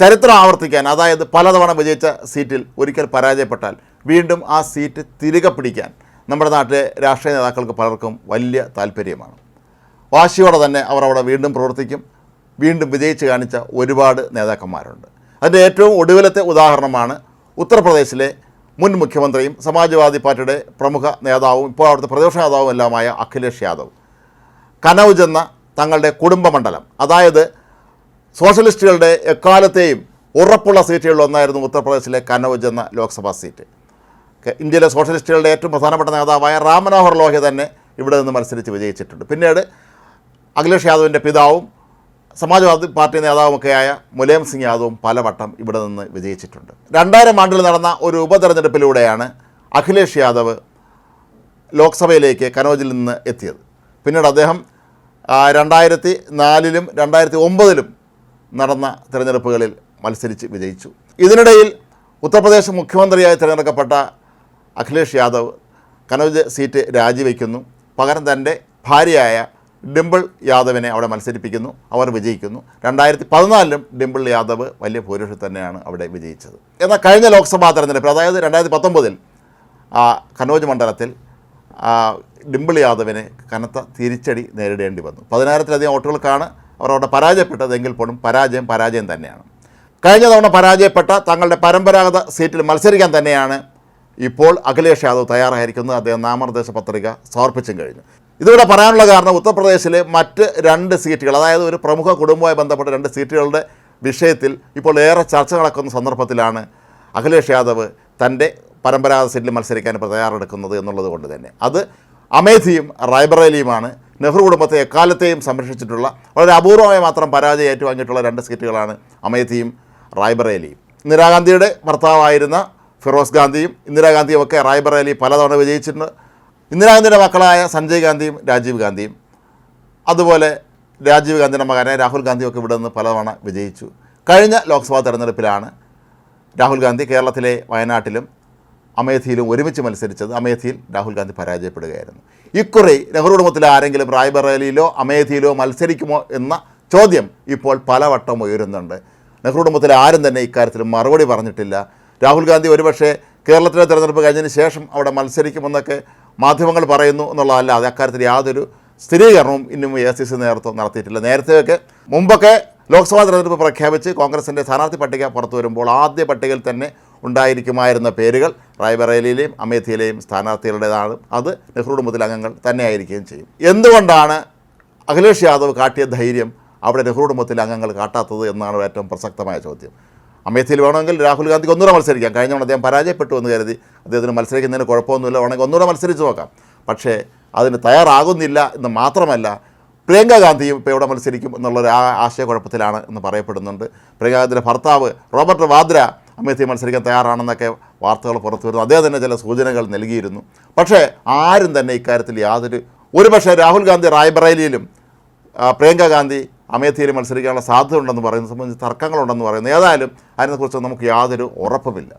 ചരിത്രം ആവർത്തിക്കാൻ, അതായത് പലതവണ വിജയിച്ച സീറ്റിൽ ഒരിക്കൽ പരാജയപ്പെട്ടാൽ വീണ്ടും ആ സീറ്റ് തിരികെ പിടിക്കാൻ നമ്മുടെ നാട്ടിലെ രാഷ്ട്രീയ നേതാക്കൾക്ക് പലർക്കും വലിയ താല്പര്യമാണ്. വാശിയോടെ തന്നെ അവർ അവിടെ വീണ്ടും പ്രവർത്തിക്കും. വീണ്ടും വിജയിച്ച് കാണിച്ച ഒരുപാട് നേതാക്കന്മാരുണ്ട്. അതിൻ്റെ ഏറ്റവും ഒടുവിലത്തെ ഉദാഹരണമാണ് ഉത്തർപ്രദേശിലെ മുൻ മുഖ്യമന്ത്രിയും സമാജ്വാദി പാർട്ടിയുടെ പ്രമുഖ നേതാവും ഇപ്പോൾ അവിടുത്തെ പ്രതിപക്ഷ നേതാവും എല്ലാമായ അഖിലേഷ് യാദവ്. കനൗജ് എന്ന തങ്ങളുടെ കുടുംബ മണ്ഡലം, അതായത് സോഷ്യലിസ്റ്റുകളുടെ എക്കാലത്തെയും ഉറപ്പുള്ള സീറ്റുകളിൽ ഒന്നായിരുന്നു ഉത്തർപ്രദേശിലെ കനൗജ് എന്ന ലോക്സഭാ സീറ്റ്. ഇന്ത്യയിലെ സോഷ്യലിസ്റ്റുകളുടെ ഏറ്റവും പ്രധാനപ്പെട്ട നേതാവായ റാം മനോഹർ ലോഹ്യ തന്നെ ഇവിടെ നിന്ന് മത്സരിച്ച് വിജയിച്ചിട്ടുണ്ട്. പിന്നീട് അഖിലേഷ് യാദവിൻ്റെ പിതാവും സമാജ്വാദി പാർട്ടി നേതാവുമൊക്കെയായ മുലായം സിംഗ് യാദവും പലവട്ടം ഇവിടെ നിന്ന് വിജയിച്ചിട്ടുണ്ട്. 2000 ആണ്ടിൽ നടന്ന ഒരു ഉപതെരഞ്ഞെടുപ്പിലൂടെയാണ് അഖിലേഷ് യാദവ് ലോക്സഭയിലേക്ക് കനൗജിൽ നിന്ന് എത്തിയത്. പിന്നീട് അദ്ദേഹം 2004-ലും 2009-ലും നടന്ന തിരഞ്ഞെടുപ്പുകളിൽ മത്സരിച്ച് വിജയിച്ചു. ഇതിനിടയിൽ ഉത്തർപ്രദേശ് മുഖ്യമന്ത്രിയായി തിരഞ്ഞെടുക്കപ്പെട്ട അഖിലേഷ് യാദവ് കനൗജ് സീറ്റ് രാജിവെക്കുന്നു. പകരം തൻ്റെ ഭാര്യയായ ഡിംപിൾ യാദവിനെ അവിടെ മത്സരിപ്പിക്കുന്നു. അവർ വിജയിക്കുന്നു. 2014-ലും ഡിംപിൾ യാദവ് വലിയ ഭൂരിപക്ഷത്തിൽ തന്നെയാണ് അവിടെ വിജയിച്ചത്. എന്നാൽ കഴിഞ്ഞ ലോക്സഭാ തെരഞ്ഞെടുപ്പിൽ, അതായത് 2019-ൽ കനൗജ് മണ്ഡലത്തിൽ ഡിംപിൾ യാദവിന് കനത്ത തിരിച്ചടി നേരിടേണ്ടി വന്നു. 10,000-ലധികം വോട്ടുകൾക്കാണ് അവർ അവിടെ പരാജയപ്പെട്ടതെങ്കിൽ പോലും പരാജയം തന്നെയാണ്. കഴിഞ്ഞ തവണ പരാജയപ്പെട്ട തങ്ങളുടെ പരമ്പരാഗത സീറ്റിൽ മത്സരിക്കാൻ തന്നെയാണ് ഇപ്പോൾ അഖിലേഷ് യാദവ് തയ്യാറായിരിക്കുന്നത്. അദ്ദേഹം നാമനിർദ്ദേശ പത്രിക സമർപ്പിച്ചും കഴിഞ്ഞു. ഇതിവിടെ പറയാനുള്ള കാരണം ഉത്തർപ്രദേശിലെ മറ്റ് 2 സീറ്റുകൾ, അതായത് ഒരു പ്രമുഖ കുടുംബവുമായി ബന്ധപ്പെട്ട 2 സീറ്റുകളുടെ വിഷയത്തിൽ ഇപ്പോൾ ഏറെ ചർച്ച നടക്കുന്ന സന്ദർഭത്തിലാണ് അഖിലേഷ് യാദവ് തൻ്റെ പരമ്പരാഗത സീറ്റിൽ മത്സരിക്കാൻ ഇപ്പോൾ തയ്യാറെടുക്കുന്നത് എന്നുള്ളത് കൊണ്ട് തന്നെ. അത് അമേഠിയും റായ്ബറേലിയുമാണ്. നെഹ്റു കുടുംബത്തെ എക്കാലത്തെയും സംരക്ഷിച്ചിട്ടുള്ള വളരെ അപൂർവമായി മാത്രം പരാജയം ഏറ്റുവാങ്ങിയിട്ടുള്ള 2 സീറ്റുകളാണ് അമേഠിയും റായ്ബറേലിയും. ഇന്ദിരാഗാന്ധിയുടെ ഭർത്താവായിരുന്ന ഫിറോസ് ഗാന്ധിയും ഇന്ദിരാഗാന്ധിയും ഒക്കെ റായ്ബറേലി പലതവണ വിജയിച്ചിട്ടുണ്ട്. ഇന്ദിരാഗാന്ധിയുടെ മക്കളായ സഞ്ജയ് ഗാന്ധിയും രാജീവ് ഗാന്ധിയും, അതുപോലെ രാജീവ് ഗാന്ധിയുടെ മകനായ രാഹുൽ ഗാന്ധിയൊക്കെ ഇവിടെ നിന്ന് പലതവണ വിജയിച്ചു. കഴിഞ്ഞ ലോക്സഭാ തെരഞ്ഞെടുപ്പിലാണ് രാഹുൽ ഗാന്ധി കേരളത്തിലെ വയനാട്ടിലും അമേഠിയിലും ഒരുമിച്ച് മത്സരിച്ചത്. അമേഠിയിൽ രാഹുൽ ഗാന്ധി പരാജയപ്പെടുകയായിരുന്നു. ഇക്കുറി നെഹ്റു കുടുംബത്തിലെ ആരെങ്കിലും റായ്ബറേലിയിലോ അമേഠിയിലോ മത്സരിക്കുമോ എന്ന ചോദ്യം ഇപ്പോൾ പലവട്ടം ഉയരുന്നുണ്ട്. നെഹ്റു കുടുംബത്തിലെ ആരും തന്നെ ഇക്കാര്യത്തിൽ മറുപടി പറഞ്ഞിട്ടില്ല. രാഹുൽ ഗാന്ധി ഒരുപക്ഷെ കേരളത്തിലെ തെരഞ്ഞെടുപ്പ് കഴിഞ്ഞതിന് ശേഷം അവിടെ മത്സരിക്കുമെന്നൊക്കെ മാധ്യമങ്ങൾ പറയുന്നു എന്നുള്ളതല്ലാതെ അക്കാര്യത്തിൽ യാതൊരു സ്ഥിരീകരണവും ഇന്നും AICC നേതൃത്വം നടത്തിയിട്ടില്ല. നേരത്തെയൊക്കെ മുമ്പൊക്കെ ലോക്സഭാ തെരഞ്ഞെടുപ്പ് പ്രഖ്യാപിച്ച് കോൺഗ്രസിൻ്റെ സ്ഥാനാർത്ഥി പട്ടിക പുറത്തു വരുമ്പോൾ ആദ്യ പട്ടികയിൽ തന്നെ ഉണ്ടായിരിക്കുമായിരുന്ന പേരുകൾ റായ്ബറേലിയിലെയും അമേഠിയിലെയും സ്ഥാനാർത്ഥികളുടേതാണ്. അത് നെഹ്റു കുടുംബത്തിലെ അംഗങ്ങൾ തന്നെയായിരിക്കുകയും ചെയ്യും. എന്തുകൊണ്ടാണ് അഖിലേഷ് യാദവ് കാട്ടിയ ധൈര്യം അവിടെ നെഹ്റു കുടുംബത്തിലെ അംഗങ്ങൾ കാട്ടാത്തത് എന്നാണ് ഏറ്റവും പ്രസക്തമായ ചോദ്യം. അമേഠിയിൽ വേണമെങ്കിൽ രാഹുൽ ഗാന്ധിക്ക് ഒന്നുകൂടെ മത്സരിക്കാം. കഴിഞ്ഞ അദ്ദേഹം പരാജയപ്പെട്ടു എന്ന് കരുതി അദ്ദേഹത്തിന് മത്സരിക്കുന്നതിന് കുഴപ്പമൊന്നുമില്ല, വേണമെങ്കിൽ ഒന്നുകൂടെ മത്സരിച്ച് നോക്കാം. പക്ഷേ അതിന് തയ്യാറാകുന്നില്ല എന്ന് മാത്രമല്ല, പ്രിയങ്ക ഗാന്ധിയും ഇപ്പോൾ എവിടെ മത്സരിക്കും എന്നുള്ളൊരു ആശയക്കുഴപ്പത്തിലാണ് എന്ന് പറയപ്പെടുന്നുണ്ട്. പ്രിയങ്ക ഗാന്ധിയുടെ ഭർത്താവ് റോബർട്ട് വാദ്ര അമേഠി മത്സരിക്കാൻ തയ്യാറാണെന്നൊക്കെ വാർത്തകൾ പുറത്തു വരുന്നു. അദ്ദേഹം തന്നെ ചില സൂചനകൾ നൽകിയിരുന്നു. പക്ഷേ ആരും തന്നെ ഇക്കാര്യത്തിൽ ഒരുപക്ഷെ രാഹുൽ ഗാന്ധി റായ്ബറേലിയിലും പ്രിയങ്ക ഗാന്ധി അമേഠിയിൽ മത്സരിക്കാനുള്ള സാധ്യത ഉണ്ടെന്ന് പറയുന്നത് സംബന്ധിച്ച് തർക്കങ്ങളുണ്ടെന്ന് പറയുന്നു. ഏതായാലും അതിനെക്കുറിച്ച് നമുക്ക് യാതൊരു ഉറപ്പുമില്ല.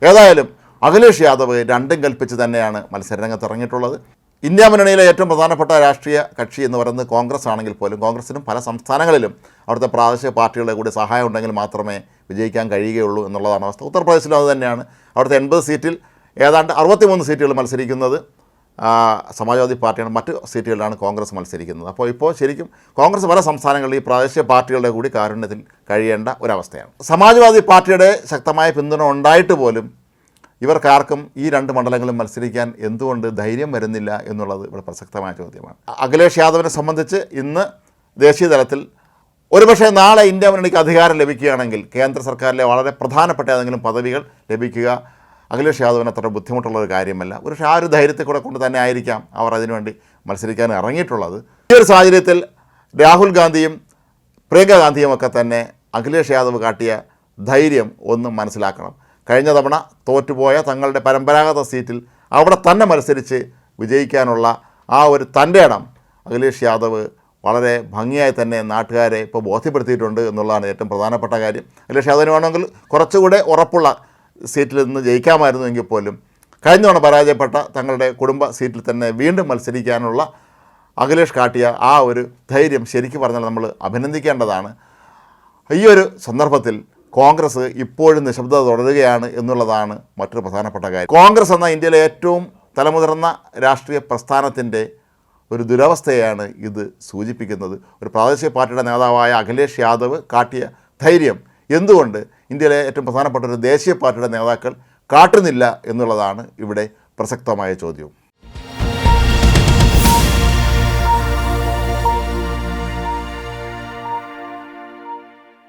ഏതായാലും അഖിലേഷ് യാദവ് രണ്ടും കൽപ്പിച്ച് തന്നെയാണ് മത്സരരംഗത്ത് ഇറങ്ങിയിട്ടുള്ളത്. ഇന്ത്യ മുന്നണിയിലെ ഏറ്റവും പ്രധാനപ്പെട്ട രാഷ്ട്രീയ കക്ഷി എന്ന് പറയുന്നത് കോൺഗ്രസ് ആണെങ്കിൽ പോലും കോൺഗ്രസിനും പല സംസ്ഥാനങ്ങളിലും അവിടുത്തെ പ്രാദേശിക പാർട്ടികളുടെ കൂടി സഹായം ഉണ്ടെങ്കിൽ മാത്രമേ വിജയിക്കാൻ കഴിയുകയുള്ളൂ എന്നുള്ളതാണ് അവസ്ഥ. ഉത്തർപ്രദേശിലും അത് തന്നെയാണ്. അവിടുത്തെ 80 സീറ്റിൽ ഏതാണ്ട് 63 സീറ്റുകൾ മത്സരിക്കുന്നത് സമാജ്വാദി പാർട്ടിയാണ്. മറ്റ് സീറ്റുകളിലാണ് കോൺഗ്രസ് മത്സരിക്കുന്നത്. അപ്പോൾ ഇപ്പോൾ ശരിക്കും കോൺഗ്രസ് പല സംസ്ഥാനങ്ങളിൽ ഈ പ്രാദേശിക പാർട്ടികളുടെ കൂടി കാരുണ്യത്തിൽ കഴിയേണ്ട ഒരവസ്ഥയാണ്. സമാജ്വാദി പാർട്ടിയുടെ ശക്തമായ പിന്തുണ ഉണ്ടായിട്ട് പോലും ഇവർക്കാർക്കും ഈ 2 മണ്ഡലങ്ങളും മത്സരിക്കാൻ എന്തുകൊണ്ട് ധൈര്യം വരുന്നില്ല എന്നുള്ളത് ഇവിടെ പ്രസക്തമായ ചോദ്യമാണ്. അഖിലേഷ് യാദവിനെ സംബന്ധിച്ച് ഇന്ന് ദേശീയ തലത്തിൽ ഒരുപക്ഷെ നാളെ ഇന്ത്യ മുന്നണിക്ക് അധികാരം ലഭിക്കുകയാണെങ്കിൽ കേന്ദ്ര സർക്കാരിലെ വളരെ പ്രധാനപ്പെട്ട ഏതെങ്കിലും പദവികൾ ലഭിക്കുക അഖിലേഷ് യാദവിന് അത്ര ബുദ്ധിമുട്ടുള്ളൊരു കാര്യമല്ല. ഒരുപക്ഷെ ആ ഒരു ധൈര്യത്തെ കൊണ്ട് തന്നെ ആയിരിക്കാം അവർ അതിനുവേണ്ടി മത്സരിക്കാൻ ഇറങ്ങിയിട്ടുള്ളത്. ഈ ഒരു സാഹചര്യത്തിൽ രാഹുൽ ഗാന്ധിയും പ്രിയങ്ക ഗാന്ധിയും ഒക്കെ തന്നെ അഖിലേഷ് യാദവ് കാട്ടിയ ധൈര്യം ഒന്ന് മനസ്സിലാക്കണം. കഴിഞ്ഞ തവണ തോറ്റുപോയ തങ്ങളുടെ പരമ്പരാഗത സീറ്റിൽ അവിടെ തന്നെ മത്സരിച്ച് വിജയിക്കാനുള്ള ആ ഒരു തൻ്റെ ഇടം അഖിലേഷ് യാദവ് വളരെ ഭംഗിയായി തന്നെ നാട്ടുകാരെ ഇപ്പോൾ ബോധ്യപ്പെടുത്തിയിട്ടുണ്ട് എന്നുള്ളതാണ് ഏറ്റവും പ്രധാനപ്പെട്ട കാര്യം. അഖിലേഷ് യാദവിന് വേണമെങ്കിൽ കുറച്ചുകൂടെ ഉറപ്പുള്ള സീറ്റിൽ നിന്ന് ജയിക്കാമായിരുന്നു എങ്കിൽ പോലും കഴിഞ്ഞ തവണ പരാജയപ്പെട്ട തങ്ങളുടെ കുടുംബ സീറ്റിൽ തന്നെ വീണ്ടും മത്സരിക്കാനുള്ള അഖിലേഷ് കാട്ടിയ ആ ഒരു ധൈര്യം ശരിക്കും പറഞ്ഞാൽ നമ്മൾ അഭിനന്ദിക്കേണ്ടതാണ്. ഈ ഒരു സന്ദർഭത്തിൽ കോൺഗ്രസ് ഇപ്പോഴും നിശബ്ദത തുടരുകയാണ് എന്നുള്ളതാണ് മറ്റൊരു പ്രധാനപ്പെട്ട കാര്യം. കോൺഗ്രസ് എന്ന ഇന്ത്യയിലെ ഏറ്റവും തലമുതിർന്ന രാഷ്ട്രീയ പ്രസ്ഥാനത്തിൻ്റെ ഒരു ദുരവസ്ഥയാണ് ഇത് സൂചിപ്പിക്കുന്നത്. ഒരു പ്രാദേശിക പാർട്ടിയുടെ നേതാവായ അഖിലേഷ് യാദവ് കാട്ടിയ ധൈര്യം എന്തുകൊണ്ട് ഇന്ത്യയിലെ ഏറ്റവും പ്രധാനപ്പെട്ട ഒരു ദേശീയ പാർട്ടിയുടെ നേതാക്കൾ കാട്ടുന്നില്ല എന്നുള്ളതാണ് ഇവിടെ പ്രസക്തമായ ചോദ്യം.